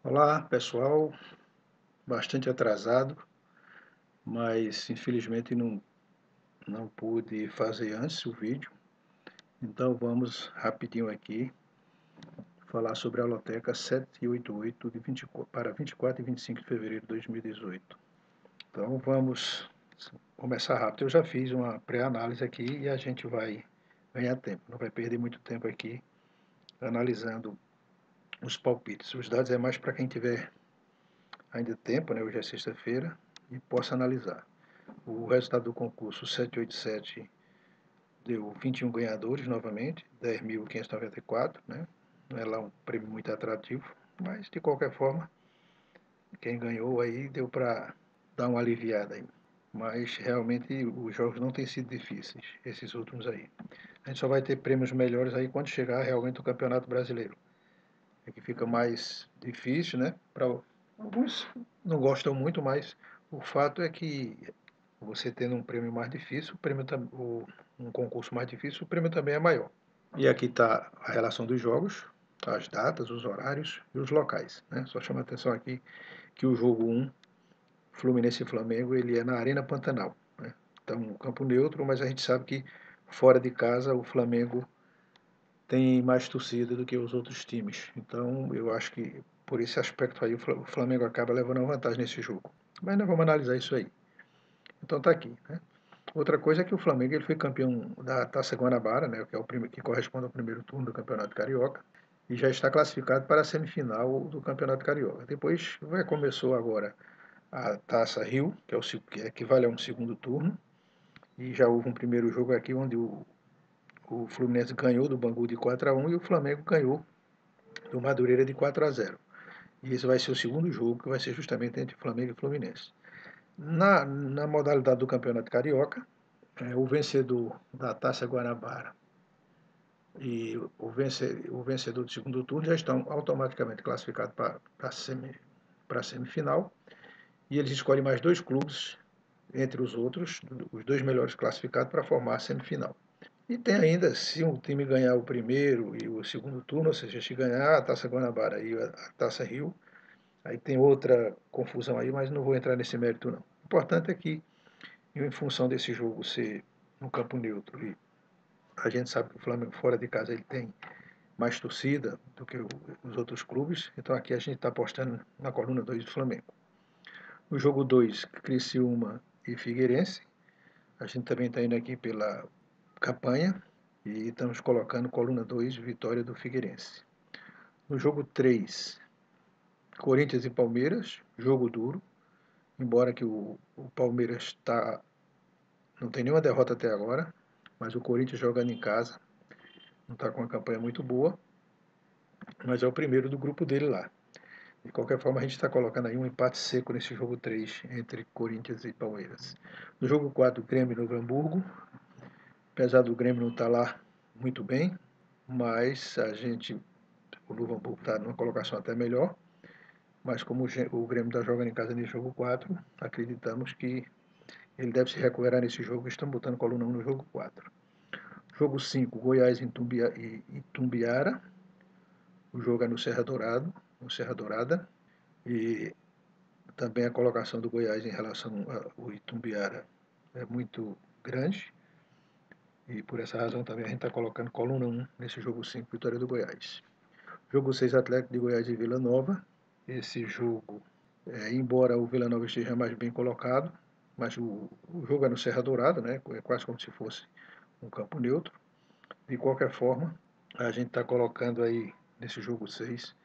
Olá, pessoal. Bastante atrasado, mas infelizmente não pude fazer antes o vídeo. Então vamos rapidinho aqui falar sobre a Loteca 788 para 24 e 25 de fevereiro de 2018. Então vamos começar rápido. Eu já fiz uma pré-análise aqui e a gente vai ganhar tempo. Não vai perder muito tempo aqui analisando os palpites. Os dados é mais para quem tiver ainda tempo, né? Hoje é sexta-feira, e possa analisar. O resultado do concurso 787 deu 21 ganhadores novamente, 10.594, né? Não é lá um prêmio muito atrativo, mas de qualquer forma, quem ganhou aí deu para dar uma aliviada aí. Mas realmente os jogos não têm sido difíceis, esses últimos aí. A gente só vai ter prêmios melhores aí quando chegar realmente o Campeonato Brasileiro. É que fica mais difícil, né? Para alguns não gostam muito, mas o fato é que você tendo um prêmio mais difícil, um concurso mais difícil, o prêmio também é maior. E aqui está a relação dos jogos, as datas, os horários e os locais. Né? Só chama a atenção aqui que o jogo 1, Fluminense e Flamengo, ele é na Arena Pantanal. Né? Então, um campo neutro, mas a gente sabe que fora de casa o Flamengo tem mais torcida do que os outros times. Então, eu acho que por esse aspecto aí o Flamengo acaba levando uma vantagem nesse jogo. Mas nós vamos analisar isso aí. Então tá aqui. Né? Outra coisa é que o Flamengo ele foi campeão da Taça Guanabara, né, que é o que corresponde ao primeiro turno do Campeonato Carioca, e já está classificado para a semifinal do Campeonato Carioca. Depois começou agora a Taça Rio, que equivale a um segundo turno, e já houve um primeiro jogo aqui onde o Fluminense ganhou do Bangu de 4-1 e o Flamengo ganhou do Madureira de 4-0. E esse vai ser o segundo jogo, que vai ser justamente entre Flamengo e Fluminense. Na modalidade do Campeonato Carioca, o vencedor da Taça Guanabara e o vencedor do segundo turno já estão automaticamente classificados para a semifinal. E eles escolhem mais dois clubes entre os outros, os dois melhores classificados, para formar a semifinal. E tem ainda, se um time ganhar o primeiro e o segundo turno, ou seja, se ganhar a Taça Guanabara e a Taça Rio, aí tem outra confusão aí, mas não vou entrar nesse mérito não. O importante é que, em função desse jogo ser no campo neutro e a gente sabe que o Flamengo fora de casa ele tem mais torcida do que os outros clubes, então aqui a gente está apostando na coluna 2 do Flamengo. No jogo 2, Criciúma e Figueirense, a gente também está indo aqui pela campanha e estamos colocando coluna 2, vitória do Figueirense. No jogo 3, Corinthians e Palmeiras, jogo duro, embora que o Palmeiras não tem nenhuma derrota até agora, mas o Corinthians jogando em casa não está com uma campanha muito boa, mas é o primeiro do grupo dele lá. De qualquer forma, a gente está colocando aí um empate seco nesse jogo 3 entre Corinthians e Palmeiras. No jogo 4, Grêmio e Novo Hamburgo. Apesar do Grêmio não estar lá muito bem, mas o Novo Hamburgo está numa colocação até melhor. Mas como o Grêmio está jogando em casa nesse jogo 4, acreditamos que ele deve se recuperar nesse jogo. Estamos botando coluna 1 no jogo 4. Jogo 5, Goiás e Itumbiara. O jogo é no Serra Dourada. E também a colocação do Goiás em relação ao Itumbiara é muito grande. E por essa razão também a gente está colocando coluna 1 nesse jogo 5, vitória do Goiás. Jogo 6, Atlético de Goiás e Vila Nova. Esse jogo, embora o Vila Nova esteja mais bem colocado, mas o jogo é no Serra Dourada, né? É quase como se fosse um campo neutro. De qualquer forma, a gente está colocando aí nesse jogo 6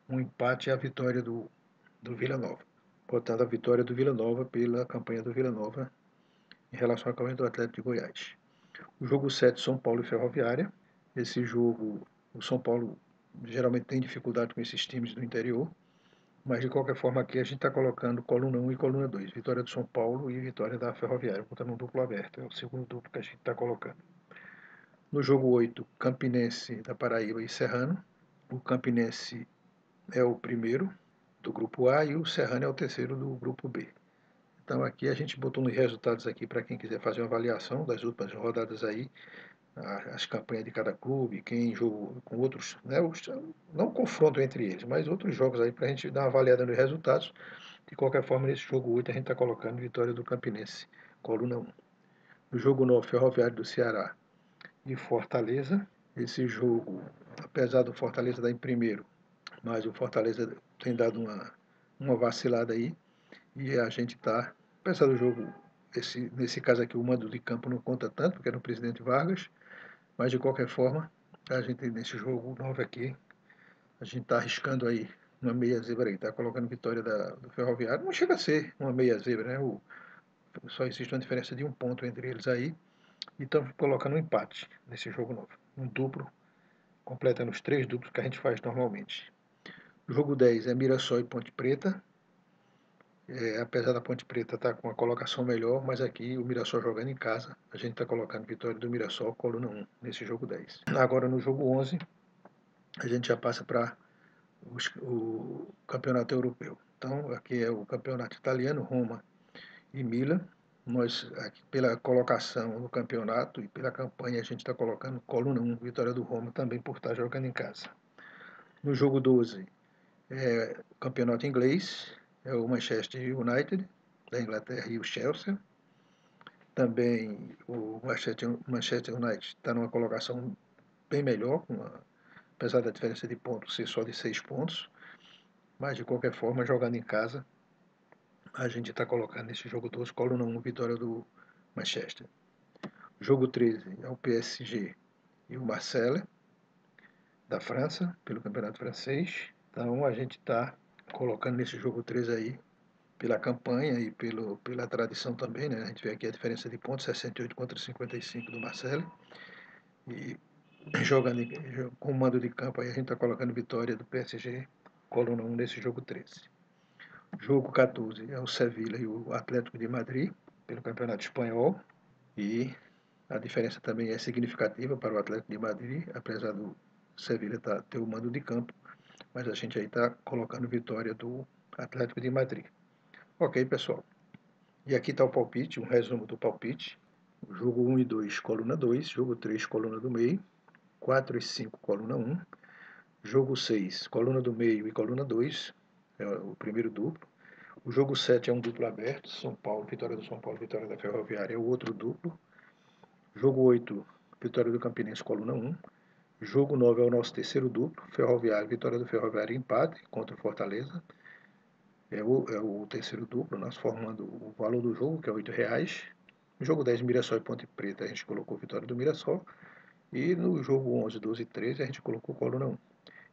um empate e a vitória do Vila Nova. Botando a vitória do Vila Nova pela campanha do Vila Nova em relação à campanha do Atlético de Goiás. O jogo 7, São Paulo e Ferroviária. Esse jogo, o São Paulo geralmente tem dificuldade com esses times do interior, mas de qualquer forma aqui a gente está colocando coluna 1 e coluna 2, vitória do São Paulo e vitória da Ferroviária, botando um duplo aberto, é o segundo duplo que a gente está colocando. No jogo 8, Campinense da Paraíba e Serrano. O Campinense é o primeiro do grupo A e o Serrano é o terceiro do grupo B. Então aqui a gente botou uns resultados aqui para quem quiser fazer uma avaliação das últimas rodadas aí. as campanhas de cada clube, quem jogou com outros, né, não confronto entre eles, mas outros jogos aí para a gente dar uma avaliada nos resultados. De qualquer forma, nesse jogo 8 a gente está colocando vitória do Campinense, coluna 1. No jogo 9, Ferroviário do Ceará e Fortaleza. Esse jogo, apesar do Fortaleza estar em primeiro, mas o Fortaleza tem dado uma vacilada aí. E a gente está, apesar do jogo, nesse caso aqui o mando de campo não conta tanto, porque era o Presidente Vargas, mas de qualquer forma, a gente nesse jogo 9 aqui, a gente está arriscando aí uma meia zebra aí, está colocando vitória do Ferroviário. Não chega a ser uma meia zebra, né? Só existe uma diferença de 1 ponto entre eles aí. E estamos colocando um empate nesse jogo novo. Um duplo, completando os 3 duplos que a gente faz normalmente. O jogo 10 é Mirassol e Ponte Preta. Apesar da Ponte Preta estar com uma colocação melhor, mas aqui o Mirassol jogando em casa, a gente está colocando vitória do Mirassol, coluna 1, nesse jogo 10. Agora no jogo 11, a gente já passa para o campeonato europeu. Então aqui é o campeonato italiano, Roma e Milan. Nós, aqui, pela colocação no campeonato e pela campanha, a gente está colocando coluna 1, vitória do Roma, também por estar jogando em casa. No jogo 12, o campeonato inglês, é o Manchester United, da Inglaterra, e o Chelsea. Também o Manchester United está numa colocação bem melhor, apesar da diferença de pontos ser só de 6 pontos. Mas de qualquer forma, jogando em casa, a gente está colocando nesse jogo 12, coluna 1, vitória do Manchester. Jogo 13 é o PSG e o Marseille, da França, pelo campeonato francês. Então a gente está colocando nesse jogo 13 aí, pela campanha e pela tradição também, né? A gente vê aqui a diferença de pontos, 68 contra 55 do Marseille. E jogando com o mando de campo aí, a gente está colocando vitória do PSG, coluna 1 nesse jogo 13. Jogo 14 é o Sevilla e o Atlético de Madrid, pelo campeonato espanhol. E a diferença também é significativa para o Atlético de Madrid, apesar do Sevilla ter o mando de campo, mas a gente aí está colocando vitória do Atlético de Madrid. Ok, pessoal. E aqui está o palpite, um resumo do palpite. Jogo 1 e 2, coluna 2. Jogo 3, coluna do meio. 4 e 5, coluna 1. Jogo 6, coluna do meio e coluna 2. É o primeiro duplo. O jogo 7 é um duplo aberto. São Paulo, vitória do São Paulo, vitória da Ferroviária é o outro duplo. Jogo 8, vitória do Campinense, coluna 1. Jogo 9 é o nosso terceiro duplo. Ferroviário, vitória do Ferroviário, empate contra o Fortaleza. É o terceiro duplo, nós formando o valor do jogo, que é R$8. No jogo 10, Mirassol e Ponte Preta, a gente colocou vitória do Mirassol. E no jogo 11, 12 e 13, a gente colocou coluna 1.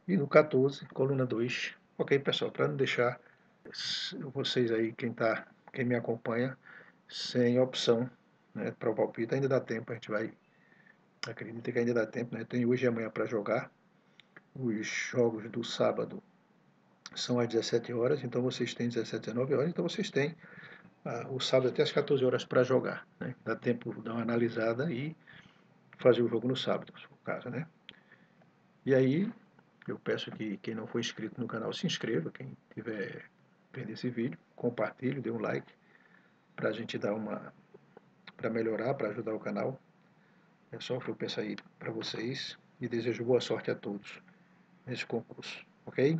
E no 14, coluna 2. Ok, pessoal, para não deixar vocês aí, quem me acompanha, sem opção, né, para o palpite, ainda dá tempo, a gente vai, acredita que ainda dá tempo, né? Tem hoje e amanhã para jogar. Os jogos do sábado são às 17 horas, então vocês têm 17, 19 horas, então vocês têm o sábado até às 14 horas para jogar, né? Dá tempo de dar uma analisada e fazer o jogo no sábado, se for o caso, né? E aí, eu peço que quem não for inscrito no canal se inscreva, quem tiver vendo esse vídeo, compartilhe, dê um like, para a gente dar para melhorar, para ajudar o canal. É só o que eu peço aí para vocês e desejo boa sorte a todos nesse concurso, ok?